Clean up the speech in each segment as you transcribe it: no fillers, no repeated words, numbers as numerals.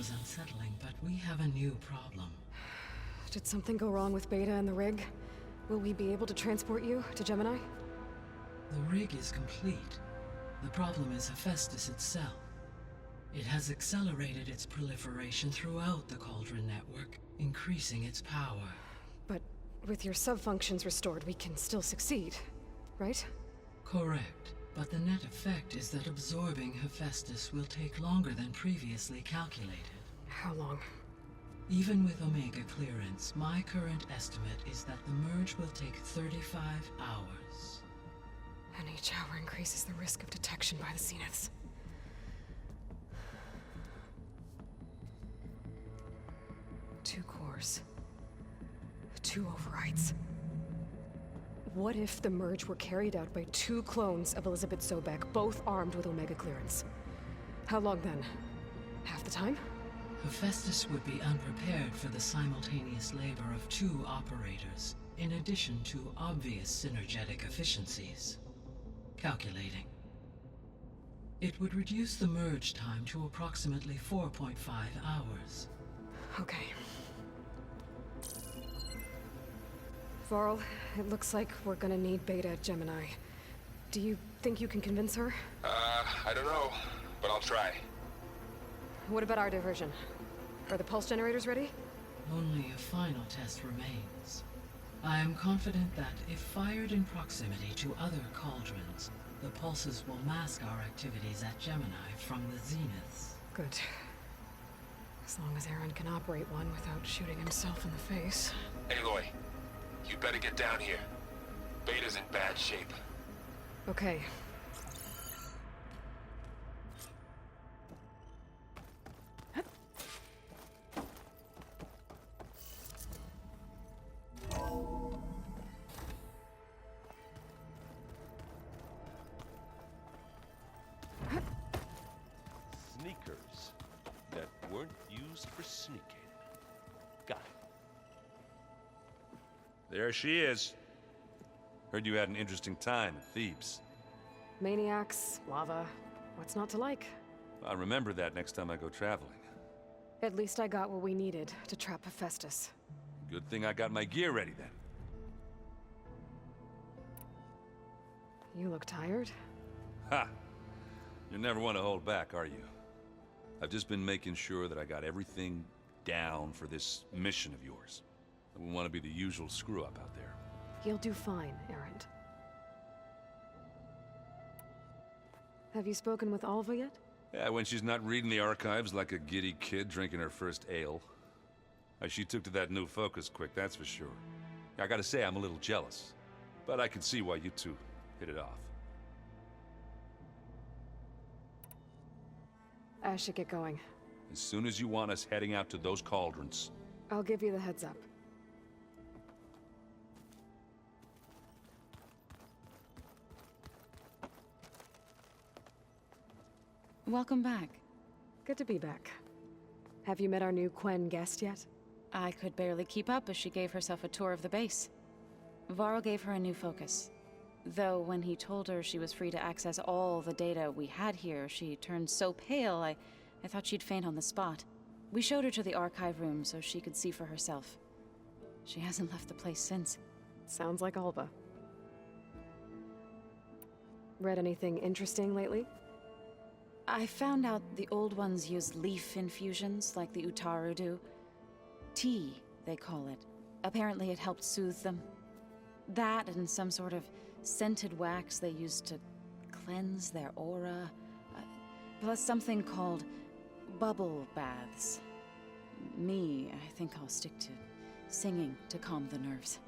was unsettling, but we have a new problem. Did something go wrong with Beta and the rig? Will we be able to transport you to Gemini? The rig is complete. The problem is Hephaestus itself. It has accelerated its proliferation throughout the Cauldron network, increasing its power. But with your sub-functions restored, we can still succeed, right? Correct. But the net effect is that absorbing Hephaestus will take longer than previously calculated. How long? Even with Omega clearance, my current estimate is that the merge will take 35 hours. And each hour increases the risk of detection by the Zeniths. Two cores. Two overrides. What if the merge were carried out by two clones of Elizabeth Sobek, both armed with Omega clearance? How long then? Half the time? Hephaestus would be unprepared for the simultaneous labor of two operators, in addition to obvious synergetic efficiencies. Calculating. It would reduce the merge time to approximately 4.5 hours. Okay. Varl, it looks like we're gonna need Beta at Gemini. Do you think you can convince her? I don't know, but I'll try. What about our diversion? Are the pulse generators ready? Only a final test remains. I am confident that if fired in proximity to other cauldrons, the pulses will mask our activities at Gemini from the Zeniths. Good. As long as Aaron can operate one without shooting himself in the face. Aloy, you better get down here. Beta's in bad shape. Okay. Sneakers that weren't used for sneaking. Got it. There she is. Heard you had an interesting time at Thebes. Maniacs, lava. What's not to like? I'll remember that next time I go traveling. At least I got what we needed to trap Hephaestus. Good thing I got my gear ready then. You look tired? Ha! You never want to hold back, are you? I've just been making sure that I got everything down for this mission of yours. I wouldn't want to be the usual screw-up out there. You'll do fine, Erend. Have you spoken with Alva yet? Yeah, when she's not reading the archives like a giddy kid drinking her first ale. She took to that new focus quick, that's for sure. I gotta say, I'm a little jealous. But I can see why you two hit it off. I should get going. As soon as you want us heading out to those cauldrons. I'll give you the heads up. Welcome back. Good to be back. Have you met our new Quen guest yet? I could barely keep up as she gave herself a tour of the base. Varl gave her a new focus. Though when he told her she was free to access all the data we had here, she turned so pale I thought she'd faint on the spot. We showed her to the archive room so she could see for herself. She hasn't left the place since. Sounds like Alva. Read anything interesting lately? I found out the old ones use leaf infusions like the Utaru do. Tea, they call it. Apparently it helped soothe them. That and some sort of scented wax they used to cleanse their aura. Plus something called bubble baths. Me, I think I'll stick to singing to calm the nerves.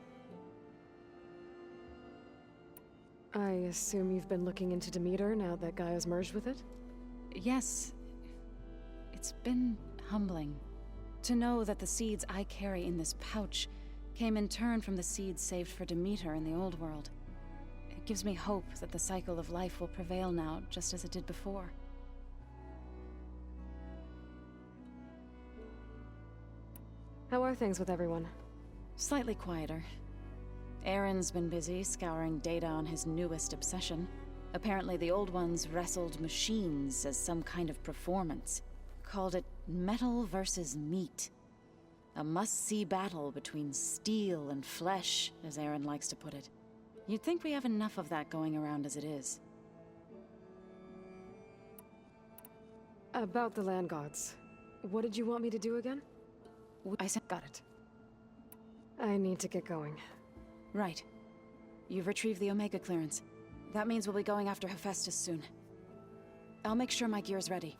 I assume you've been looking into Demeter now that Gaia's merged with it? Yes. It's been humbling to know that the seeds I carry in this pouch came in turn from the seeds saved for Demeter in the old world. It gives me hope that the cycle of life will prevail now, just as it did before. How are things with everyone? Slightly quieter. Aaron's been busy scouring data on his newest obsession. Apparently the old ones wrestled machines as some kind of performance. called it metal versus meat. A must-see battle between steel and flesh, as Aaron likes to put it. You'd think we have enough of that going around as it is. About the land gods. What did you want me to do again? I said, Got it. I need to get going. right. You've retrieved the Omega clearance. That means we'll be going after Hephaestus soon. I'll make sure my gear's ready.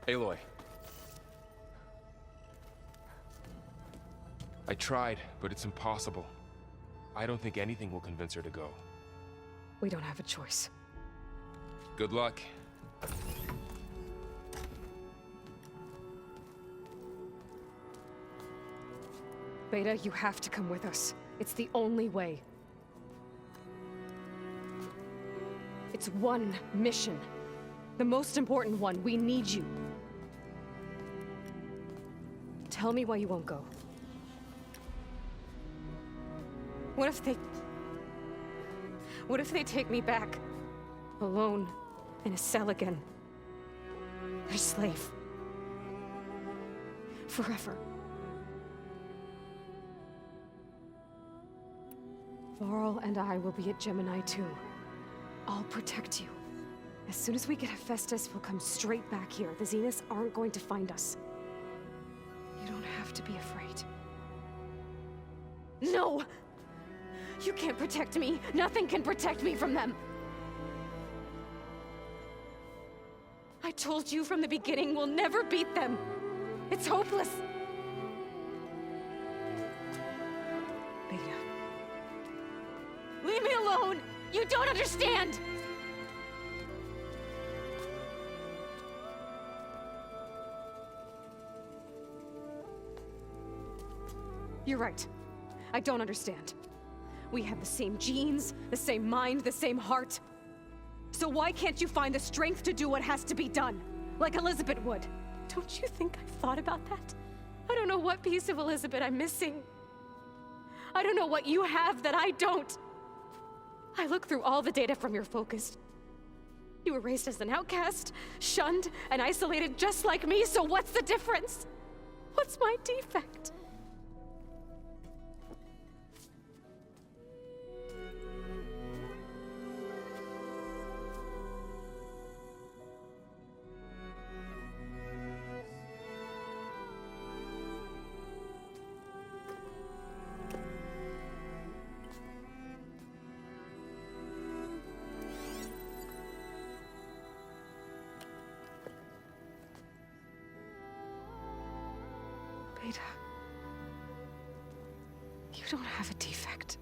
Aloy. I tried, but it's impossible. I don't think anything will convince her to go. We don't have a choice. Good luck. Beta, you have to come with us. It's the only way. It's one mission. The most important one. We need you. Tell me why you won't go. What if they take me back? Alone, in a cell again. Their slave. Forever. Varl and I will be at Gemini too. I'll protect you. As soon as we get Hephaestus, we'll come straight back here. The Zeniths aren't going to find us. You don't have to be afraid. No! You can't protect me. Nothing can protect me from them. I told you from the beginning, we'll never beat them. It's hopeless. Beta. Leave me alone! You don't understand! You're right. I don't understand. We have the same genes, the same mind, the same heart. So why can't you find the strength to do what has to be done? Like Elizabeth would. Don't you think I've thought about that? I don't know what piece of Elizabeth I'm missing. I don't know what you have that I don't. I look through all the data from your focus. You were raised as an outcast, shunned, and isolated just like me, so what's the difference? What's my defect? Beta. You don't have a defect.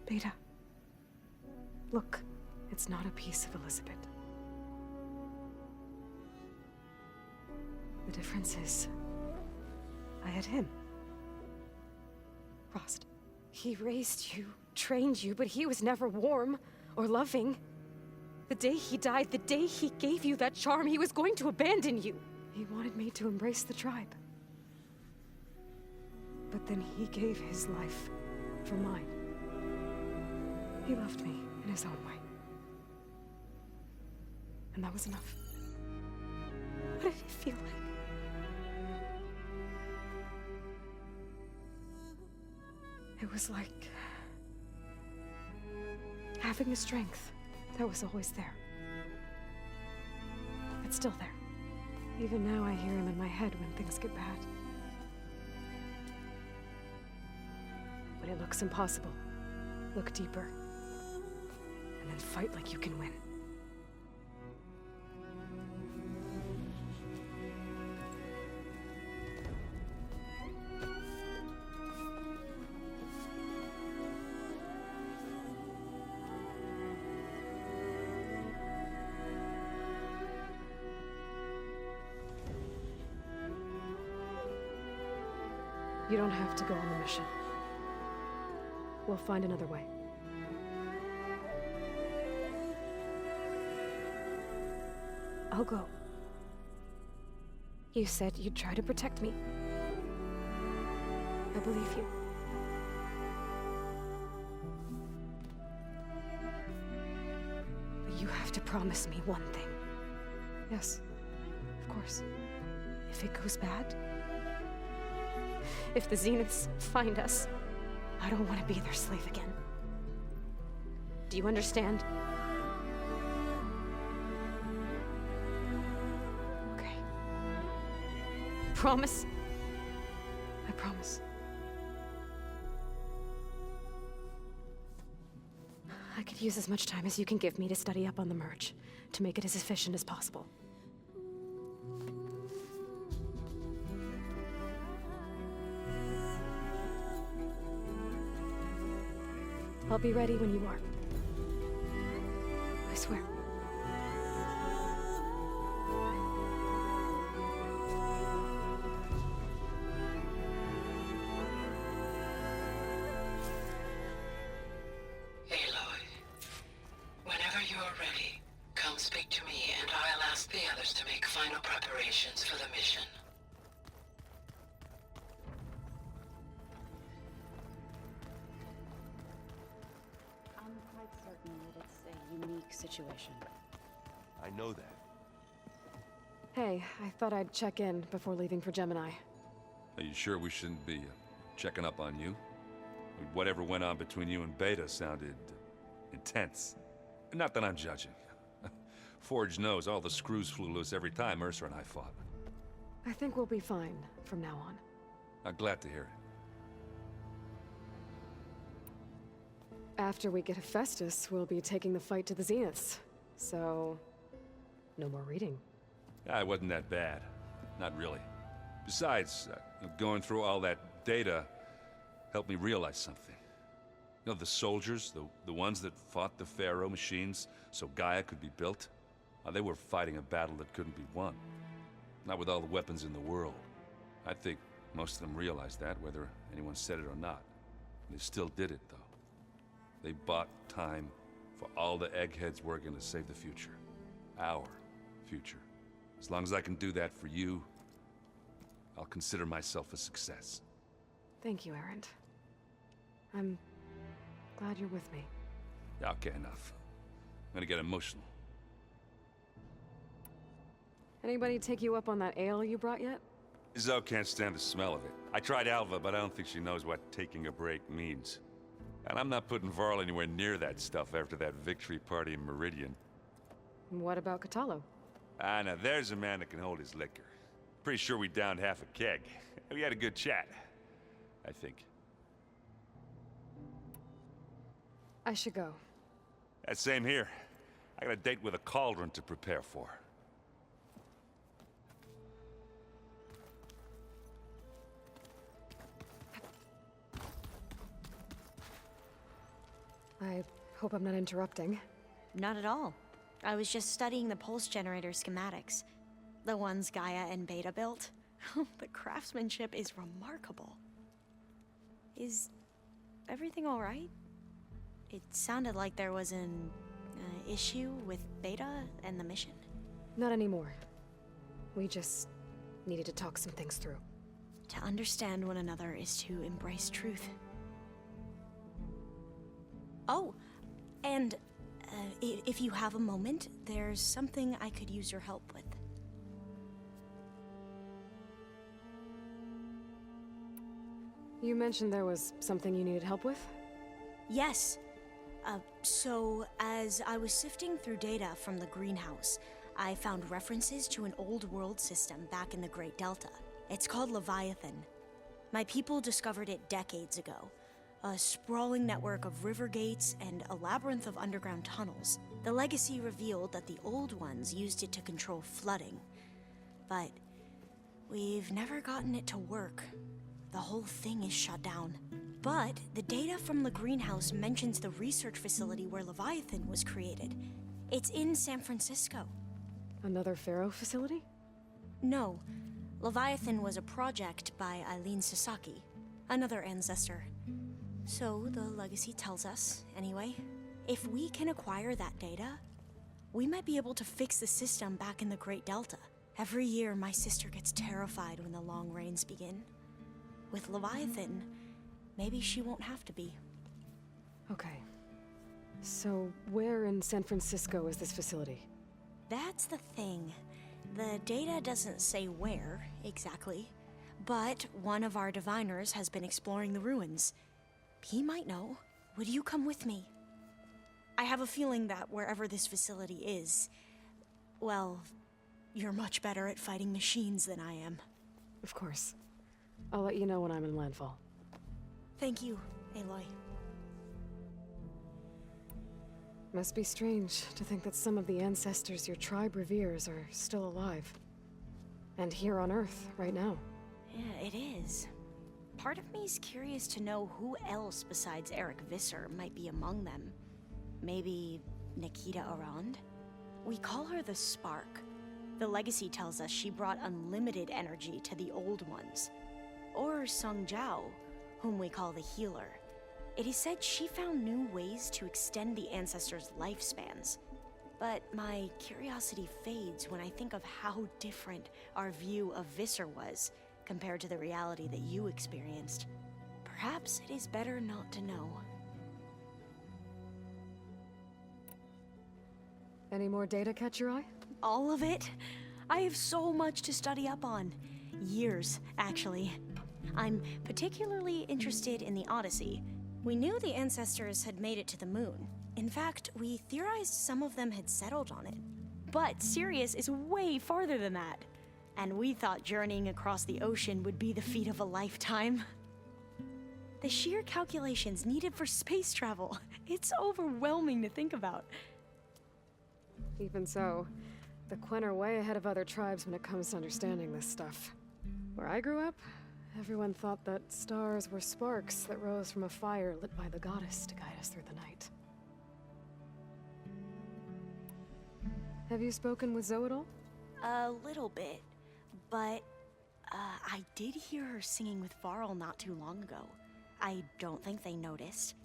Beta. Look, it's not a piece of Elizabeth. The difference is, I had him. Rost. He raised you, trained you, but he was never warm or loving. The day he died, the day he gave you that charm, he was going to abandon you. He wanted me to embrace the tribe. But then he gave his life for mine. He loved me in his own way. And that was enough. What did it feel like? It was like having a strength that was always there. It's still there. Even now I hear him in my head when things get bad. When it looks impossible, look deeper. And then fight like you can win. You don't have to go on the mission. We'll find another way. I'll go. You said you'd try to protect me. I believe you. But you have to promise me one thing. Yes, of course. If it goes bad, if the Zeniths find us, I don't want to be their slave again. Do you understand? Okay. Promise? I promise. I could use as much time as you can give me to study up on the merge, to make it as efficient as possible. I'll be ready when you are. I swear. Aloy, whenever you are ready, come speak to me and I'll ask the others to make final preparations for the mission. I'm quite certain that it's a unique situation. I know that. Hey, I thought I'd check in before leaving for Gemini. Are you sure we shouldn't be checking up on you? Whatever went on between you and Beta sounded intense. Not that I'm judging. Forge knows all the screws flew loose every time Mercer and I fought. I think we'll be fine from now on. I'm glad to hear it. After we get Hephaestus, we'll be taking the fight to the Zeniths. So, no more reading. It wasn't that bad. Not really. Besides, going through all that data helped me realize something. You know, the soldiers, the ones that fought the Pharaoh machines so Gaia could be built, they were fighting a battle that couldn't be won. Not with all the weapons in the world. I think most of them realized that, whether anyone said it or not. They still did it, though. They bought time for all the eggheads working to save the future. Our future. As long as I can do that for you, I'll consider myself a success. Thank you, Erend. I'm glad you're with me. Okay, enough. I'm gonna get emotional. Anybody take you up on that ale you brought yet? Zoe can't stand the smell of it. I tried Alva, but I don't think she knows what taking a break means. And I'm not putting Varl anywhere near that stuff after that victory party in Meridian. What about Kotallo? Now there's a man that can hold his liquor. Pretty sure we downed half a keg. We had a good chat, I think. I should go. Same here. I got a date with a cauldron to prepare for. I hope I'm not interrupting. Not at all. I was just studying the pulse generator schematics. The ones Gaia and Beta built. The craftsmanship is remarkable. Is everything all right? It sounded like there was an issue with Beta and the mission. Not anymore. We just needed to talk some things through. To understand one another is to embrace truth. Oh, and if you have a moment, there's something I could use your help with. You mentioned there was something you needed help with? Yes. So, as I was sifting through data from the greenhouse, I found references to an old world system back in the Great Delta. It's called Leviathan. My people discovered it decades ago. A sprawling network of river gates and a labyrinth of underground tunnels. The legacy revealed that the old ones used it to control flooding. But we've never gotten it to work. The whole thing is shut down. But the data from the greenhouse mentions the research facility where Leviathan was created. It's in San Francisco. Another Pharaoh facility? No. Leviathan was a project by Eileen Sasaki, another ancestor. So the legacy tells us, anyway. If we can acquire that data, we might be able to fix the system back in the Great Delta. Every year, my sister gets terrified when the long rains begin. With Leviathan, maybe she won't have to be. Okay. So, where in San Francisco is this facility? That's the thing. The data doesn't say where, exactly. But one of our diviners has been exploring the ruins. He might know. Would you come with me? I have a feeling that wherever this facility is, well, you're much better at fighting machines than I am. Of course. I'll let you know when I'm in landfall. Thank you, Aloy. Must be strange to think that some of the ancestors your tribe reveres are still alive. And here on Earth, right now. Yeah, it is. Part of me's curious to know who else besides Eric Visser might be among them. Maybe Nikita Arand? We call her the Spark. The legacy tells us she brought unlimited energy to the old ones. Or Sung Jiao, whom we call the Healer. It is said she found new ways to extend the ancestors' lifespans. But my curiosity fades when I think of how different our view of Visser was compared to the reality that you experienced. Perhaps it is better not to know. Any more data catch your eye? All of it? I have so much to study up on. Years, actually. I'm particularly interested in the Odyssey. We knew the ancestors had made it to the moon. In fact, we theorized some of them had settled on it. But Sirius is way farther than that. And we thought journeying across the ocean would be the feat of a lifetime. The sheer calculations needed for space travel, it's overwhelming to think about. Even so, the Quen are way ahead of other tribes when it comes to understanding this stuff. Where I grew up, everyone thought that stars were sparks that rose from a fire lit by the goddess to guide us through the night. Have you spoken with Zoe at all? A little bit, but I did hear her singing with Varl not too long ago. I don't think they noticed.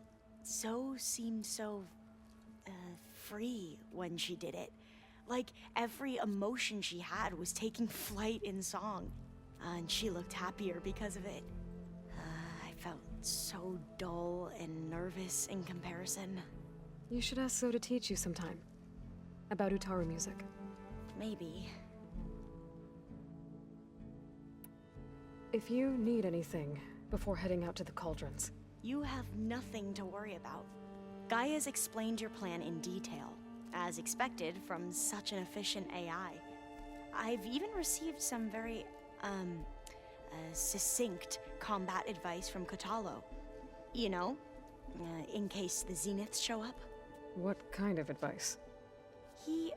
Zoe seemed so free when she did it. Like every emotion she had was taking flight in song. And she looked happier because of it. I felt so dull and nervous in comparison. You should ask Zoe to teach you sometime. About Utaru music. Maybe. If you need anything before heading out to the cauldrons. You have nothing to worry about. Gaia's explained your plan in detail, as expected from such an efficient AI. I've even received some very, succinct combat advice from Kotallo. You know, in case the Zeniths show up. What kind of advice? He,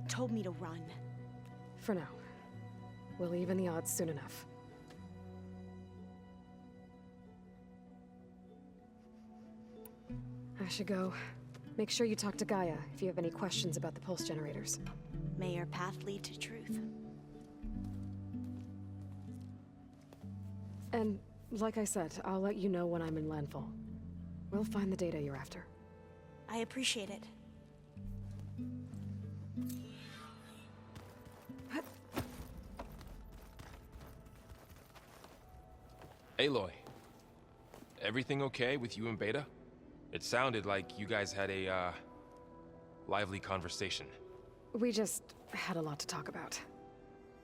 told me to run. For now. We'll even the odds soon enough. I should go. Make sure you talk to Gaia if you have any questions about the pulse generators. May your path lead to truth. And, like I said, I'll let you know when I'm in landfall. We'll find the data you're after. I appreciate it. Aloy, everything okay with you and Beta? It sounded like you guys had a, lively conversation. We just had a lot to talk about.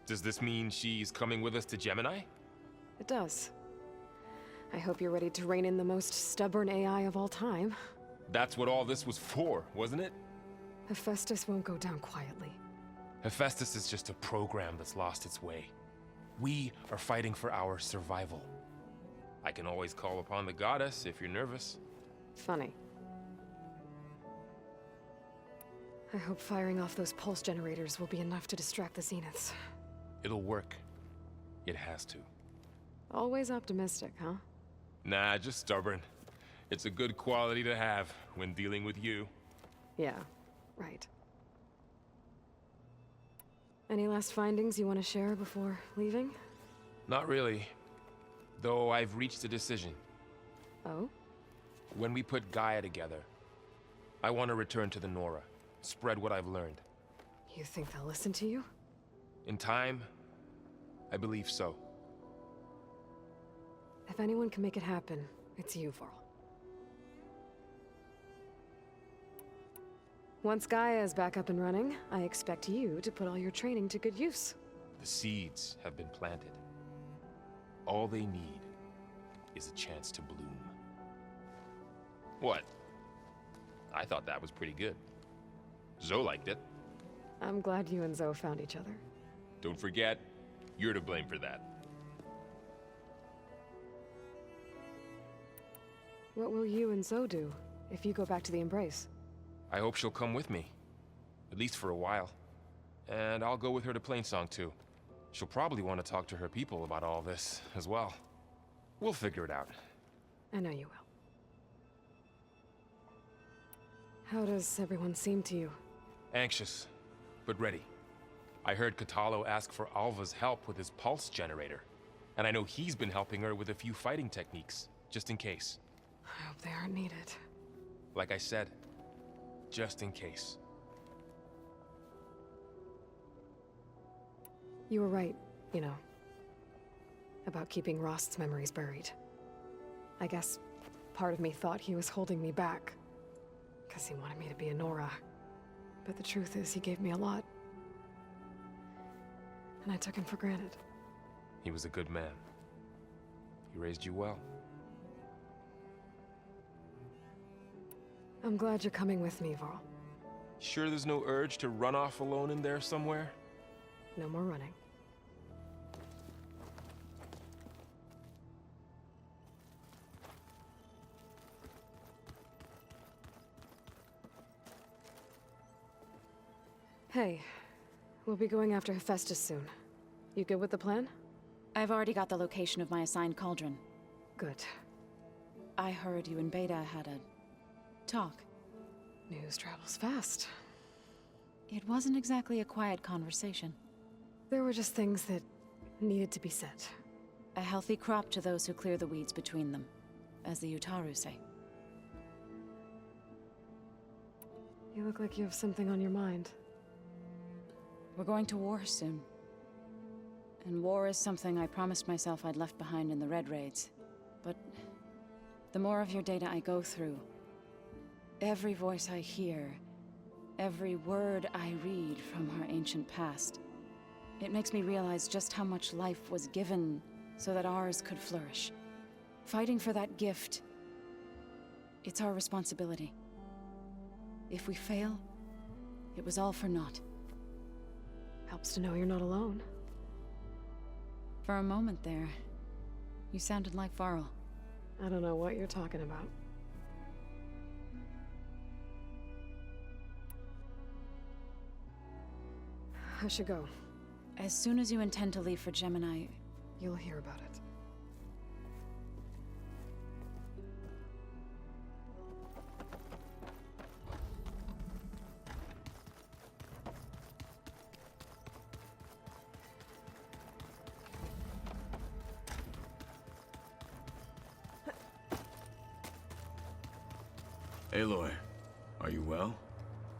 Does this mean she's coming with us to Gemini? It does. I hope you're ready to rein in the most stubborn AI of all time. That's what all this was for, wasn't it? Hephaestus won't go down quietly. Hephaestus is just a program that's lost its way. We are fighting for our survival. I can always call upon the goddess if you're nervous. Funny. I hope firing off those pulse generators will be enough to distract the Zeniths. It'll work. It has to. Always optimistic, huh? Nah, just stubborn. It's a good quality to have when dealing with you. Yeah, right. Any last findings you want to share before leaving? Not really. Though I've reached a decision. Oh? When we put Gaia together, I want to return to the Nora, spread what I've learned. You think they'll listen to you? In time, I believe so. If anyone can make it happen, it's you, Varl. Once Gaia is back up and running, I expect you to put all your training to good use. The seeds have been planted. All they need is a chance to bloom. What? I thought that was pretty good. Zoe liked it. I'm glad you and Zoe found each other. Don't forget, you're to blame for that. What will you and Zoe do if you go back to the Embrace? I hope she'll come with me. At least for a while. And I'll go with her to Plainsong too. She'll probably want to talk to her people about all this as well. We'll figure it out. I know you will. How does everyone seem to you? Anxious, but ready. I heard Kotallo ask for Alva's help with his pulse generator. And I know he's been helping her with a few fighting techniques, just in case. I hope they aren't needed. Like I said, just in case. You were right, you know. About keeping Rost's memories buried. I guess part of me thought he was holding me back. Because he wanted me to be a Nora. But the truth is, he gave me a lot. And I took him for granted. He was a good man. He raised you well. I'm glad you're coming with me, Varl. Sure there's no urge to run off alone in there somewhere? No more running. Hey, we'll be going after Hephaestus soon. You good with the plan? I've already got the location of my assigned cauldron. Good. I heard you and Beta had a talk. News travels fast. It wasn't exactly a quiet conversation. There were just things that needed to be said. A healthy crop to those who clear the weeds between them, as the Utaru say. You look like you have something on your mind. We're going to war soon. And war is something I promised myself I'd left behind in the Red Raids. But the more of your data I go through, every voice I hear, every word I read from our ancient past, it makes me realize just how much life was given so that ours could flourish. Fighting for that gift, it's our responsibility. If we fail, it was all for naught. Helps to know you're not alone. For a moment there, you sounded like Varl. I don't know what you're talking about. I should go. As soon as you intend to leave for Gemini, You'll hear about it. Aloy, are you well?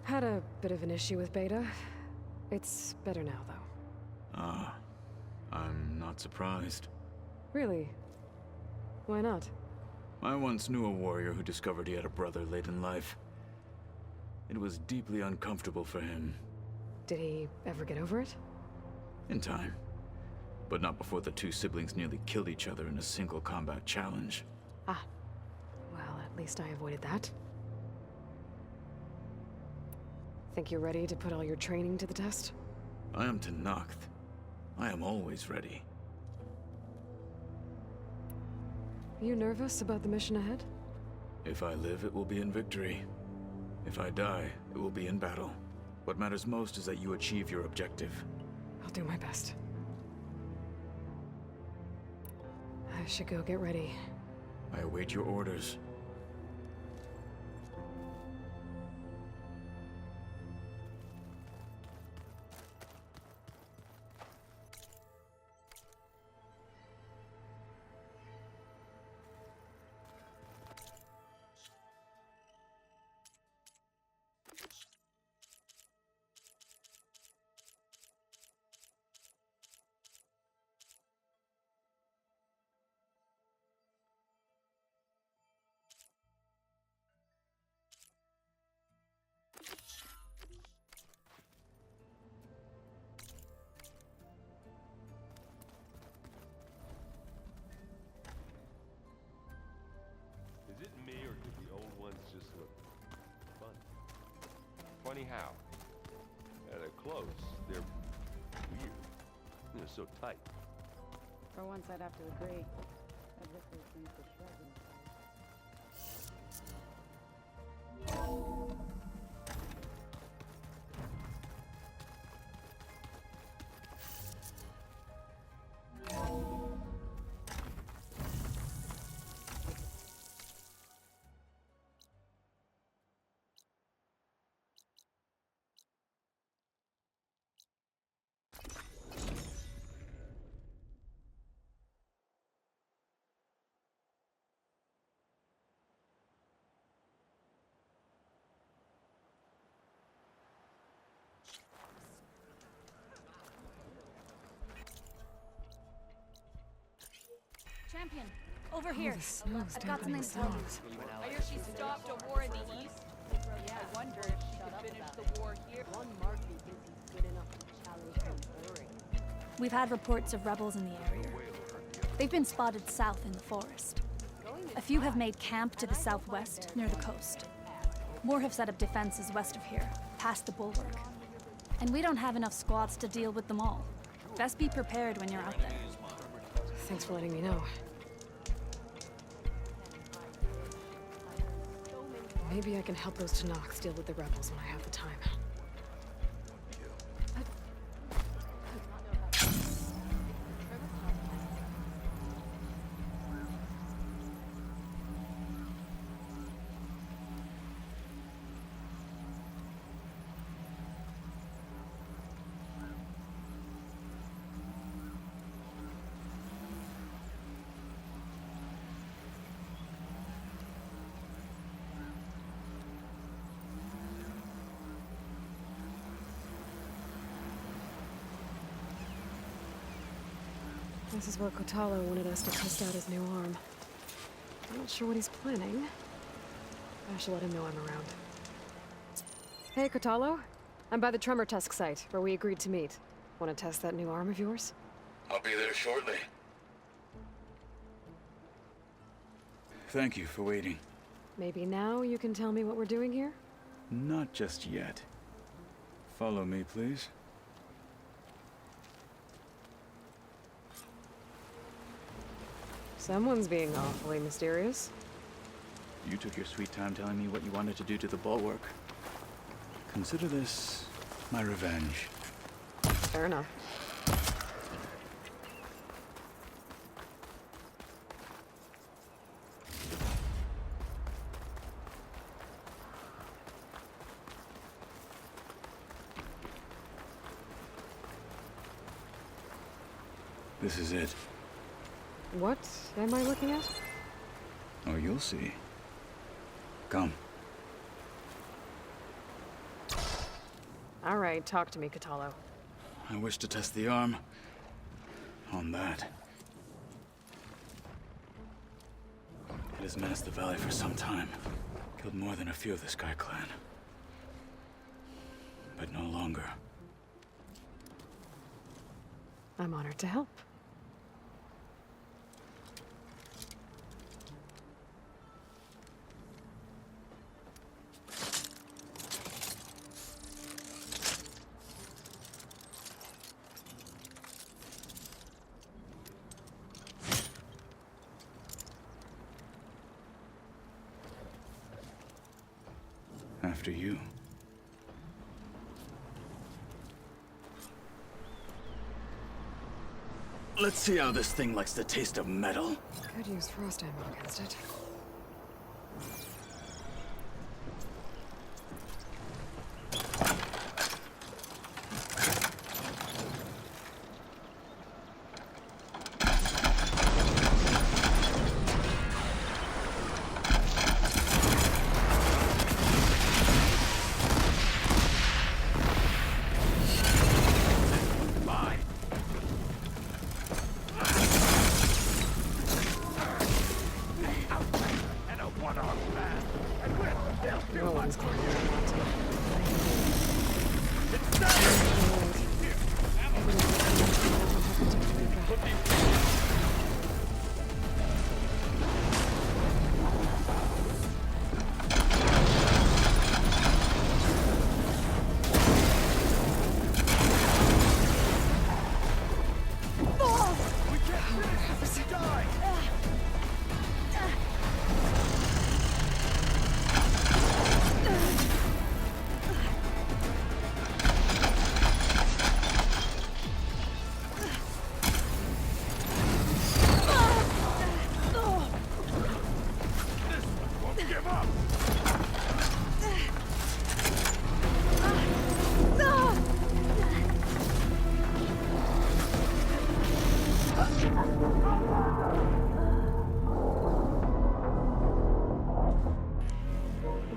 Had a bit of an issue with Beta. It's better now, though. Ah, I'm not surprised. Really? Why not? I once knew a warrior who discovered he had a brother late in life. It was deeply uncomfortable for him. Did he ever get over it? In time. But not before the two siblings nearly killed each other in a single combat challenge. Ah. Well, at least I avoided that. Think you're ready to put all your training to the test? I am Tenakth. I am always ready. You nervous about the mission ahead? If I live, it will be in victory. If I die, it will be in battle. What matters most is that you achieve your objective. I'll do my best. I should go get ready. I await your orders. Is it me, or do the old ones just look fun? Funny how? At a close, they're weird. They're so tight. For once, I'd have to agree. I'd rip those things to shreds inside. Champion, over here. snow's I've got something dampening to tell you. sounds. I hear she stopped a war in the east. I wonder if she could finish the war here. One Marky thinks he's good enough to challenge her boring. We've had reports of rebels in the area. They've been spotted south in the forest. A few have made camp to the southwest, near the coast. More have set up defenses west of here, past the bulwark. And we don't have enough squads to deal with them all. Best be prepared when you're out there. Thanks for letting me know. Maybe I can help those Tanoks deal with the rebels when I have the time. This is where Kotalo wanted us to test out his new arm. I'm not sure what he's planning. I should let him know I'm around. Hey, Kotalo. I'm by the Tremor Tusk site, where we agreed to meet. Want to test that new arm of yours? I'll be there shortly. Thank you for waiting. Maybe now you can tell me what we're doing here? Not just yet. Follow me, please. Someone's being awfully mysterious. You took your sweet time telling me what you wanted to do to the bulwark. Consider this my revenge. Fair enough. This is it. What am I looking at? Oh, you'll see. Come. All right, talk to me, Kotalo. I wish to test the arm on that. It has menaced the valley for some time. Killed more than a few of the Sky Clan. But no longer. I'm honored to help. After you. Let's see how this thing likes the taste of metal. Could use frost ammo against it.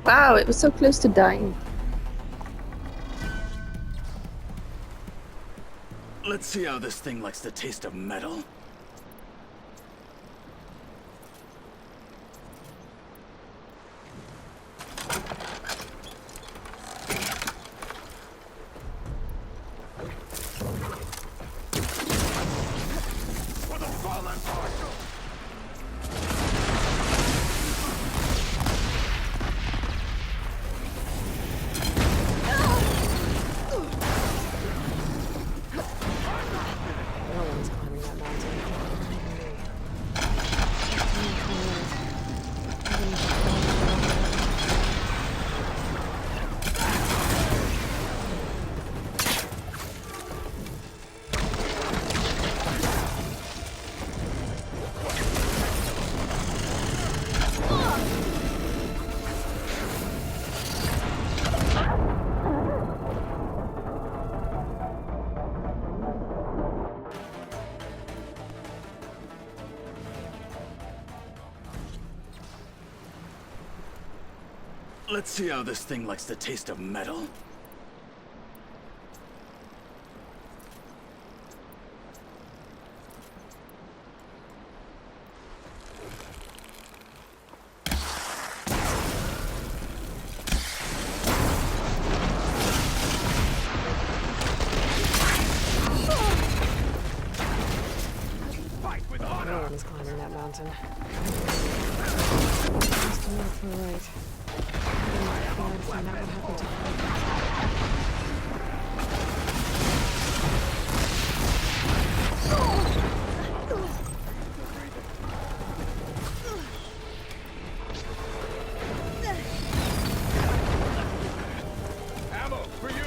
Wow, it was so close to dying. Let's see how this thing likes the taste of metal. Let's see how this thing likes the taste of metal. No one is climbing that mountain. Just to look for right. I'm going to find out what happened to her. Ammo for you!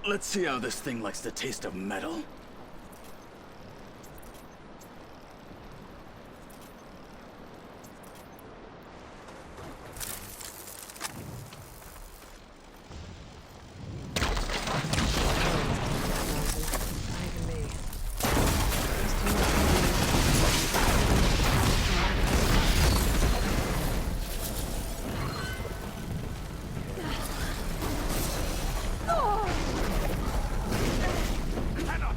Let's see how this thing likes the taste of metal. Cannot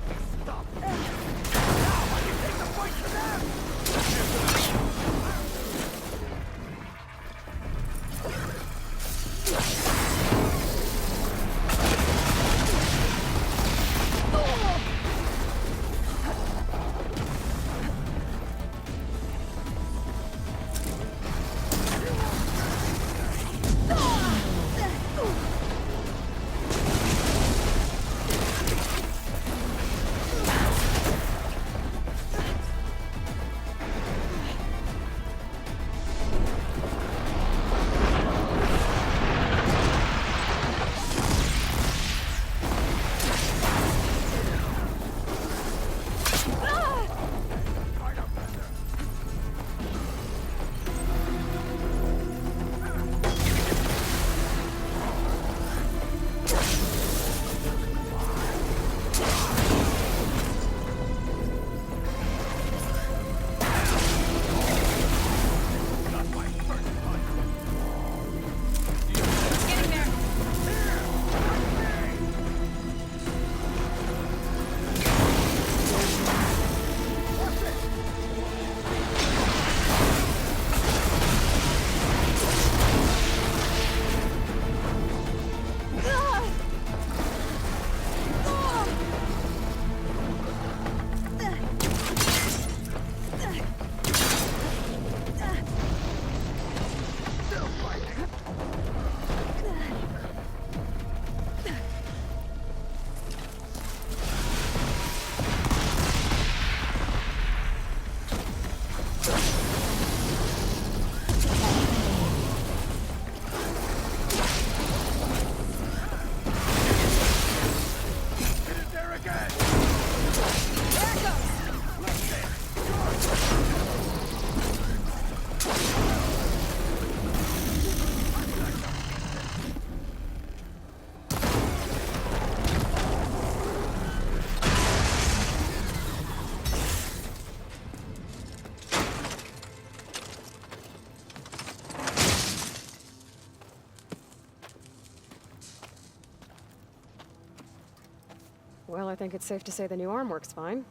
Well, I think it's safe to say the new arm works fine.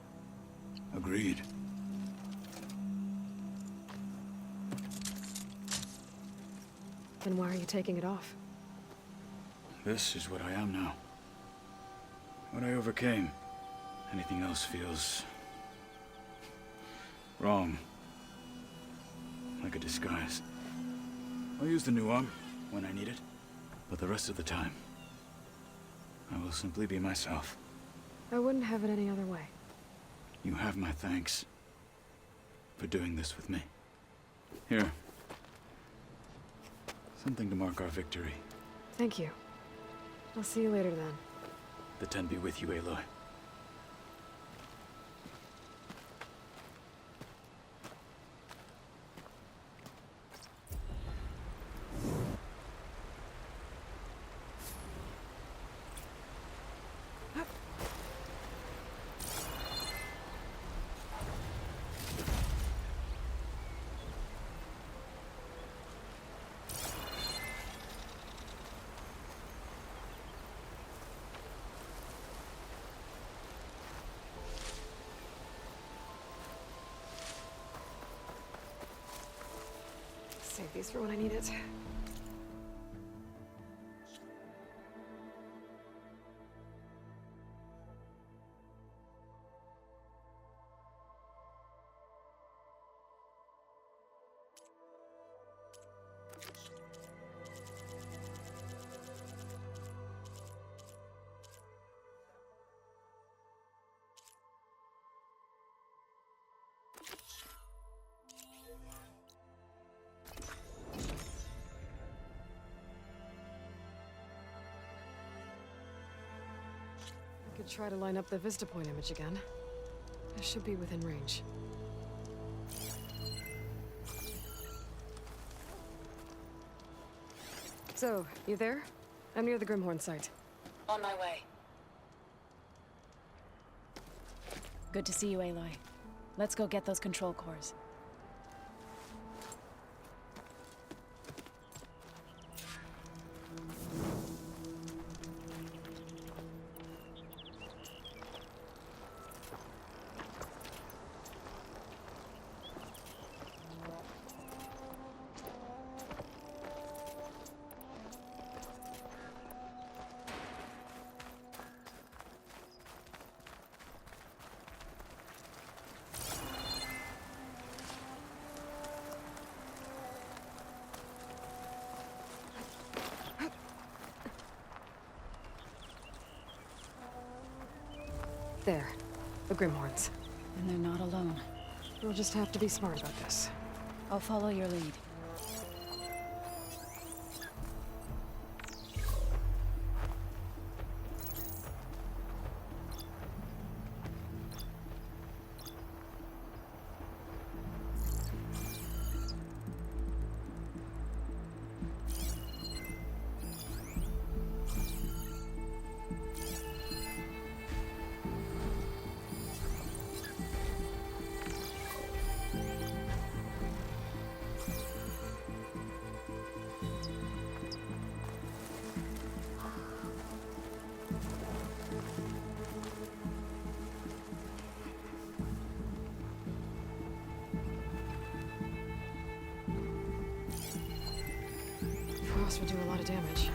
Agreed. Then why are you taking it off? This is what I am now. What I overcame. Anything else feels... wrong. Like a disguise. I'll use the new arm when I need it, but the rest of the time, I will simply be myself. I wouldn't have it any other way. You have my thanks for doing this with me. Here. Something to mark our victory. Thank you. I'll see you later then. The Ten be with you, Aloy. Save these for when I need it. I could try to line up the Vista Point image again. I should be within range. So, you there? I'm near the Grimhorn site. On my way. Good to see you, Aloy. Let's go get those control cores. There. The Grimhorns. And they're not alone. We'll just have to be smart about this. I'll follow your lead. Frost would do a lot of damage.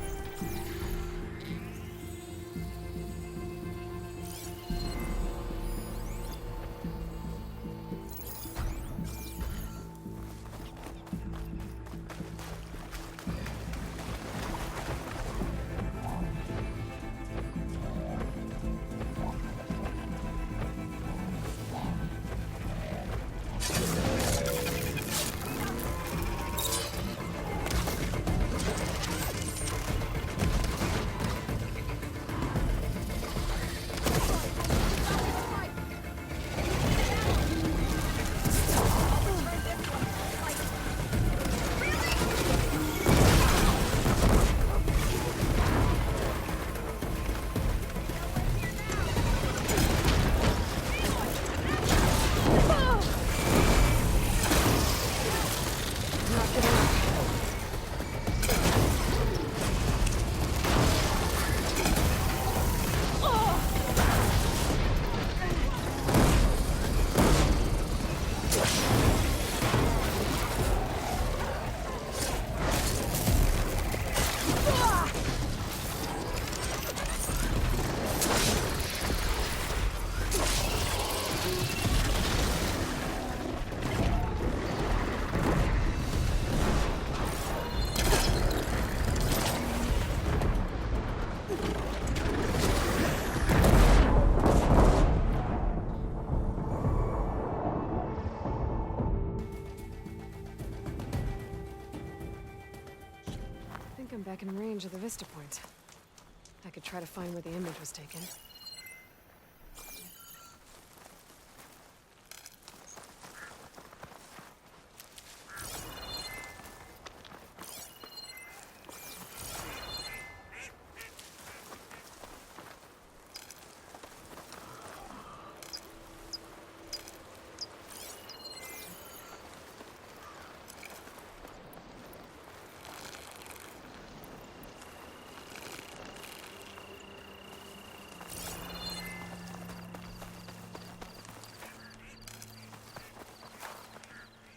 back in range of the Vista Point. I could try to find where the image was taken.